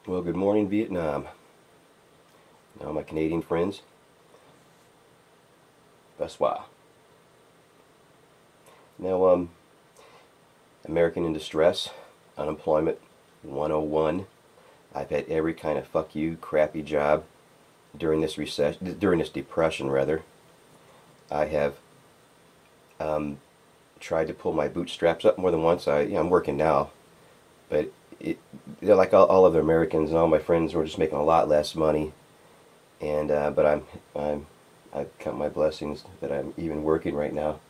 Well, good morning, Vietnam. Now, my Canadian friends, bonsoir. Now, American in distress, unemployment 101. I've had every kind of fuck you, crappy job during this recession, during this depression, rather. I have tried to pull my bootstraps up more than once. I'm working now, but they're like all other Americans, and all my friends were just making a lot less money. And but I count my blessings that I'm even working right now.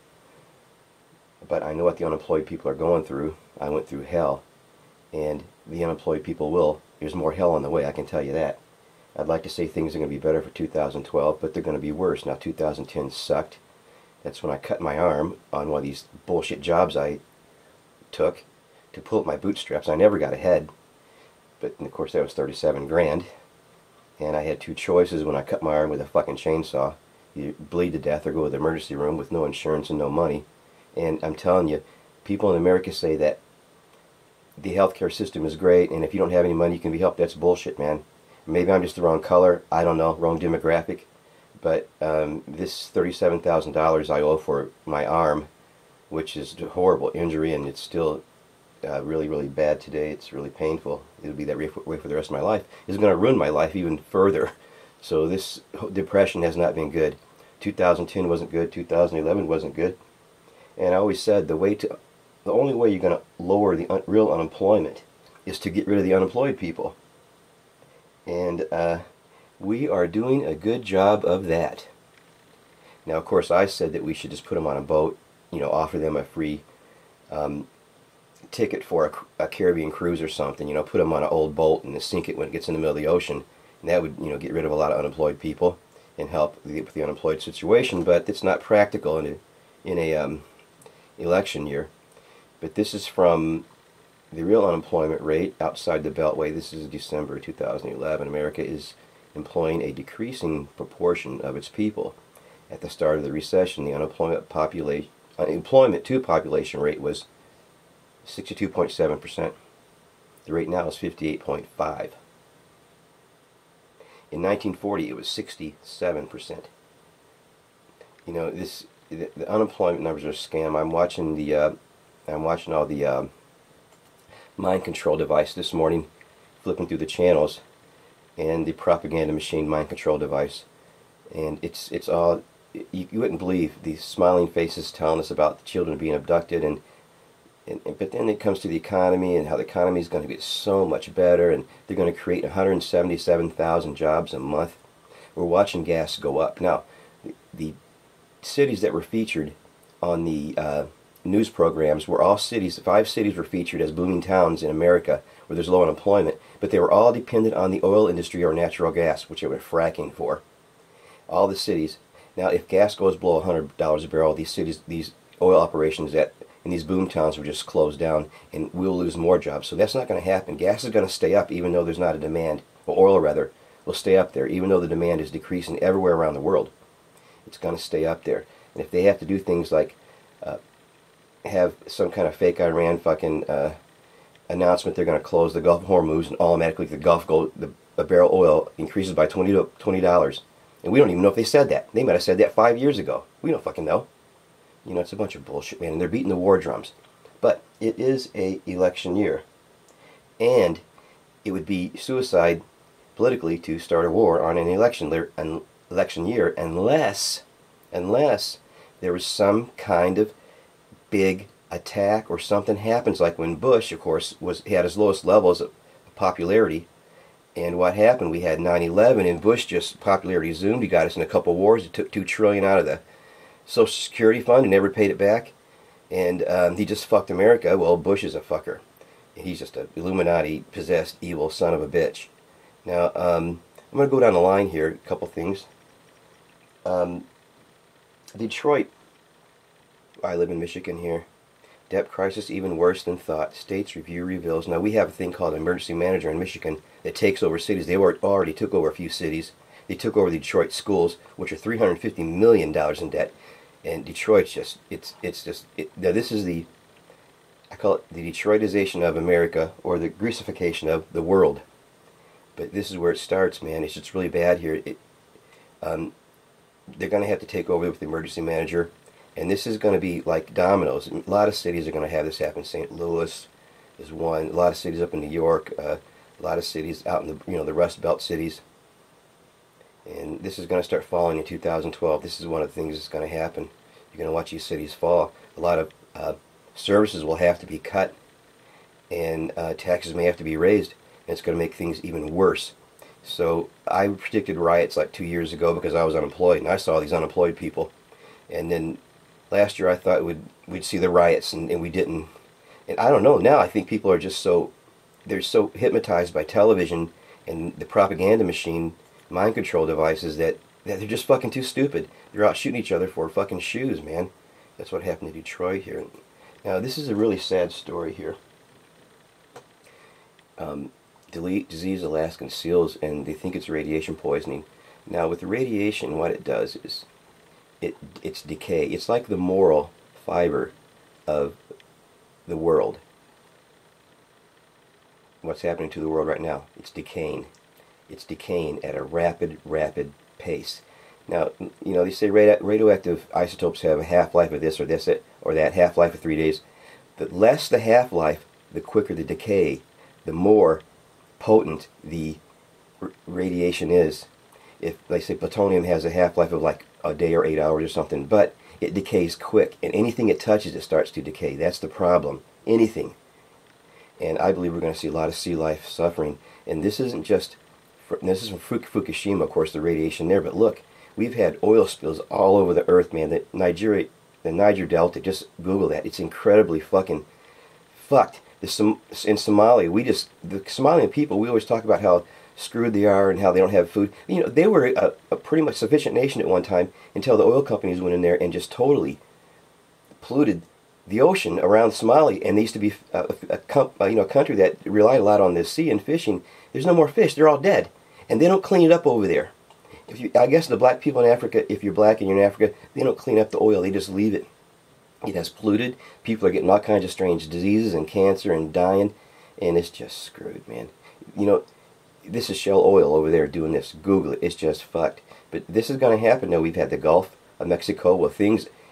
But I know what the unemployed people are going through. I went through hell, and the unemployed people will. There's more hell on the way, I can tell you that. I'd like to say things are going to be better for 2012, but they're going to be worse. Now, 2010 sucked. That's when I cut my arm on one of these bullshit jobs I took to pull up my bootstraps. I never got ahead, but of course that was 37 grand. And I had two choices when I cut my arm with a fucking chainsaw. You bleed to death or go to the emergency room with no insurance and no money. And I'm telling you, people in America say that the healthcare system is great, and if you don't have any money you can be helped. That's bullshit, man. Maybe I'm just the wrong color, I don't know, wrong demographic. But this $37,000 I owe for my arm, which is a horrible injury, and it's still really, really bad today. It's really painful. It'll be that way for the rest of my life. It's going to ruin my life even further. So this depression has not been good. 2010 wasn't good. 2011 wasn't good. And I always said the only way you're going to lower the real unemployment is to get rid of the unemployed people. And we are doing a good job of that. Now, of course, I said that we should just put them on a boat, offer them a free ticket for a Caribbean cruise or something, put them on an old boat and sink it when it gets in the middle of the ocean. And that would, get rid of a lot of unemployed people and help with the unemployed situation. But it's not practical in a election year. But this is from the real unemployment rate outside the Beltway. This is December 2011. America is employing a decreasing proportion of its people. At the start of the recession, the unemployment to population rate was 62.7%. The rate now is 58.5%. In 1940, it was 67%. The unemployment numbers are a scam. I'm watching all the mind control device this morning, flipping through the channels, and the propaganda machine mind control device, and it's all you wouldn't believe these smiling faces telling us about the children being abducted, but then it comes to the economy and how the economy is going to get so much better, and they're going to create 177,000 jobs a month. We're watching gas go up. Now, the cities that were featured on the news programs were all cities. 5 cities were featured as booming towns in America where there's low unemployment, but they were all dependent on the oil industry or natural gas, which they were fracking for. All the cities. Now, if gas goes below $100 a barrel, these oil operations in these boom towns will just close down, and we'll lose more jobs. So that's not going to happen. Gas is going to stay up even though there's not a demand, or oil rather, will stay up there even though the demand is decreasing everywhere around the world. It's going to stay up there. And if they have to do things like have some kind of fake Iran fucking announcement they're going to close the Gulf of Hormuz, and automatically the barrel of oil increases by $20. And we don't even know if they said that. They might have said that 5 years ago. We don't fucking know. It's a bunch of bullshit, man. And they're beating the war drums. But it is a election year. And it would be suicide politically to start a war on an election year unless there was some kind of big attack or something happens, like when Bush, of course, had his lowest levels of popularity. And what happened? We had 9/11, and Bush just popularity zoomed. He got us in a couple wars. He took $2 trillion out of the Social Security fund and never paid it back. And he just fucked America. Well, Bush is a fucker. He's just an Illuminati-possessed evil son of a bitch. Now, I'm going to go down the line here, a couple things. Detroit. I live in Michigan here. Debt crisis even worse than thought. States review reveals. Now, we have a thing called an emergency manager in Michigan that takes over cities. They already took over a few cities. They took over the Detroit schools, which are $350 million in debt. And Detroit's just, now this is I call it the Detroitization of America, or the Greasification of the world. But this is where it starts, man. It's just really bad here. They're going to have to take over with the emergency manager, and this is going to be like dominoes. A lot of cities are going to have this happen. St. Louis is one. A lot of cities up in New York. A lot of cities out in the Rust Belt cities. And this is going to start falling in 2012. This is one of the things that's going to happen. You're going to watch these cities fall. A lot of services will have to be cut, and taxes may have to be raised, and it's going to make things even worse. So I predicted riots like 2 years ago because I was unemployed, and I saw these unemployed people. And then last year I thought we'd see the riots, and we didn't. And I don't know, now I think people are just they're so hypnotized by television and the propaganda machine, mind control devices, that they're just fucking too stupid. They're out shooting each other for fucking shoes, man. That's what happened to Detroit here. Now this is a really sad story here. Disease Alaskan seals, and they think it's radiation poisoning. Now with the radiation, what it does is it's decay. It's like the moral fiber of the world. What's happening to the world right now? It's decaying. It's decaying at a rapid pace. Now, they say radioactive isotopes have a half-life of this or that, half-life of 3 days. The less the half-life, the quicker the decay, the more potent the radiation is. If they say plutonium has a half-life of like a day or 8 hours or something, but it decays quick, and anything it touches, it starts to decay. That's the problem. Anything. And I believe we're going to see a lot of sea life suffering. And this isn't just, this is from Fukushima, of course, the radiation there, but look, we've had oil spills all over the earth, man. The Niger Delta, just Google that. It's incredibly fucking fucked. In Somalia, the Somalian people, we always talk about how screwed they are and how they don't have food. They were a pretty much sufficient nation at one time until the oil companies went in there and just totally polluted the ocean around Somalia. And they used to be a country that relied a lot on the sea and fishing. There's no more fish. They're all dead. And they don't clean it up over there. I guess the black people in Africa, if you're black and you're in Africa, they don't clean up the oil. They just leave it. It has polluted. People are getting all kinds of strange diseases and cancer and dying, and it's just screwed, man. This is Shell Oil over there doing this. Google it. It's just fucked. But this is going to happen now. We've had the Gulf of Mexico. Well,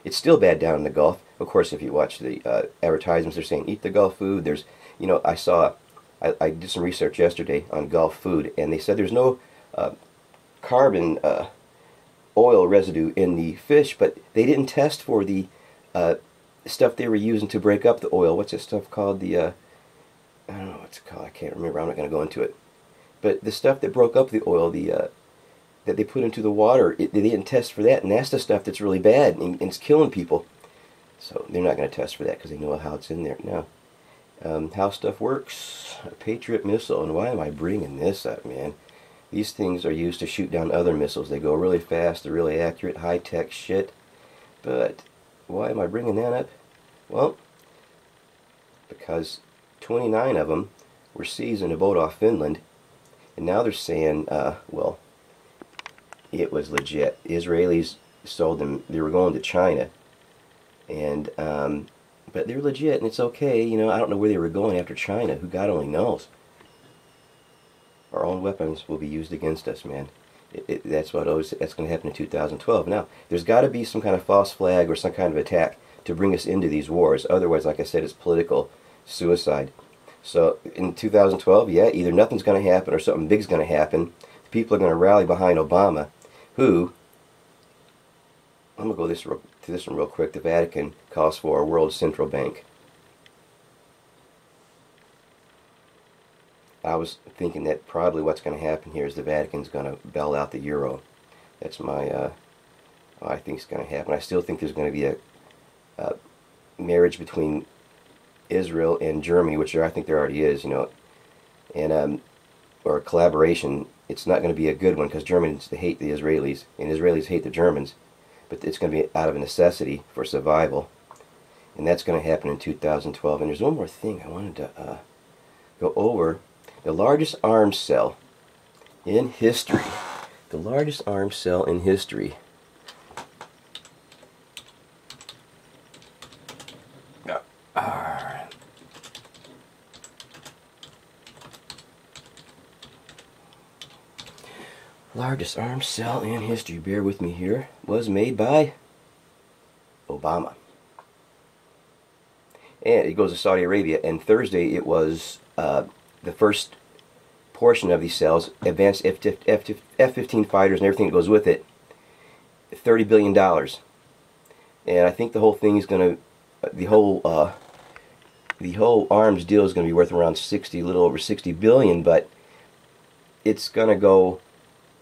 it's still bad down in the Gulf. Of course, if you watch the advertisements, they're saying eat the Gulf food. I did some research yesterday on Gulf food, and they said there's no carbon oil residue in the fish, but they didn't test for the stuff they were using to break up the oil. What's that stuff called? I don't know what it's called. I can't remember. I'm not going to go into it. But the stuff that broke up the oil, that they put into the water, they didn't test for that, and that's the stuff that's really bad, and it's killing people. So they're not going to test for that because they know how it's in there. Now, how stuff works. A Patriot missile, and why am I bringing this up, man? These things are used to shoot down other missiles. They go really fast, they're really accurate, high-tech shit. But why am I bringing that up? Well, because 29 of them were seized in a boat off Finland, and now they're saying, well, it was legit. Israelis sold them. They were going to China, and but they're legit, and it's okay. I don't know where they were going after China. Who God only knows. Our own weapons will be used against us, man. That's going to happen in 2012. Now, there's got to be some kind of false flag or some kind of attack to bring us into these wars. Otherwise, like I said, it's political suicide. So in 2012, yeah, either nothing's going to happen or something big's going to happen. People are going to rally behind Obama, who, I'm going to go to this one real quick. The Vatican calls for a world central bank. I was thinking that probably what's going to happen here is the Vatican's going to bail out the euro. That's my, I think it's going to happen. I still think there's going to be a marriage between Israel and Germany, which I think there already is, and or a collaboration. It's not going to be a good one because Germans, they hate the Israelis, and Israelis hate the Germans, but it's going to be out of a necessity for survival, and that's going to happen in 2012. And there's one more thing I wanted to go over. The largest arms cell in history. The largest arms cell in history. Largest arms sale in history, bear with me here, was made by Obama. And it goes to Saudi Arabia, and Thursday it was the first portion of these sales, advanced F-15 fighters and everything that goes with it, $30 billion. And I think the whole thing is going to, the whole arms deal is going to be worth around a little over 60 billion, but it's going to go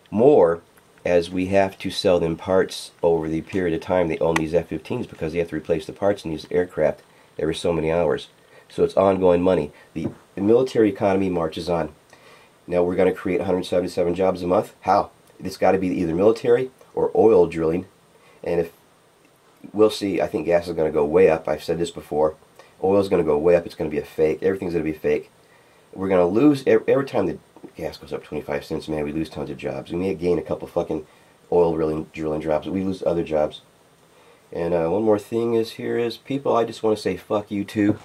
more as we have to sell them parts over the period of time they own these F-15s, because they have to replace the parts in these aircraft every so many hours. So it's ongoing money. The military economy marches on. Now we're going to create 177 jobs a month. How? It's got to be either military or oil drilling. And if we'll see, I think gas is going to go way up. I've said this before. Oil is going to go way up. It's going to be a fake. Everything's going to be fake. We're going to lose every time the gas goes up 25 cents. Man, we lose tons of jobs. We may gain a couple fucking oil drilling jobs, but we lose other jobs. And one more thing is people, I just want to say fuck you too.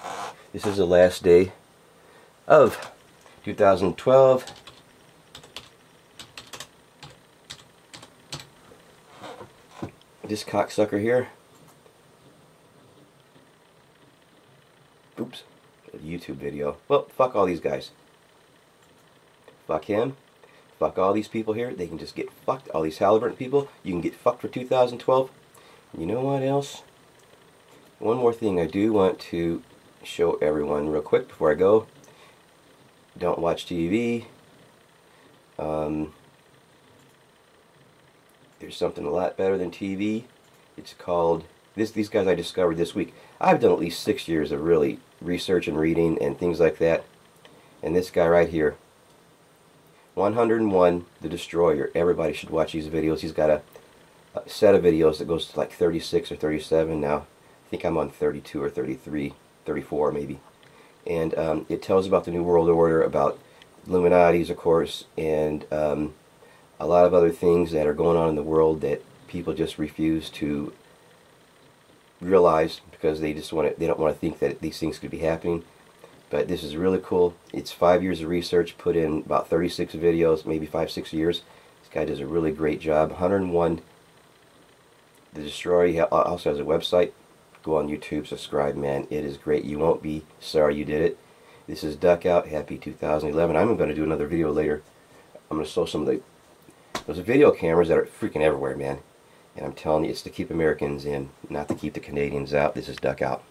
This is the last day of 2012. This cocksucker here. Oops. A YouTube video. Well, fuck all these guys. Fuck him. Fuck all these people here. They can just get fucked. All these Halliburton people. You can get fucked for 2012. You know what else? One more thing I do want to show everyone real quick before I go. Don't watch TV. There's something a lot better than TV. It's called, these guys I discovered this week. I've done at least 6 years of really research and reading and things like that. And this guy right here, 101 The Destroyer. Everybody should watch these videos. He's got a set of videos that goes to like 36 or 37 now. I think I'm on 32 or 33, 34 maybe. And it tells about the New World Order, about Illuminati's, of course, and a lot of other things that are going on in the world that people just refuse to realize because they don't want to think that these things could be happening. But this is really cool. It's 5 years of research, put in about 36 videos, maybe 5-6 years. This guy does a really great job. 101 The Destroyer. He also has a website. Go on YouTube, subscribe, man. It is great. You won't be sorry you did it. This is Duck Out. Happy 2011. I'm going to do another video later. I'm going to show some of those video cameras that are freaking everywhere, man. And I'm telling you, it's to keep Americans in, not to keep the Canadians out. This is Duck Out.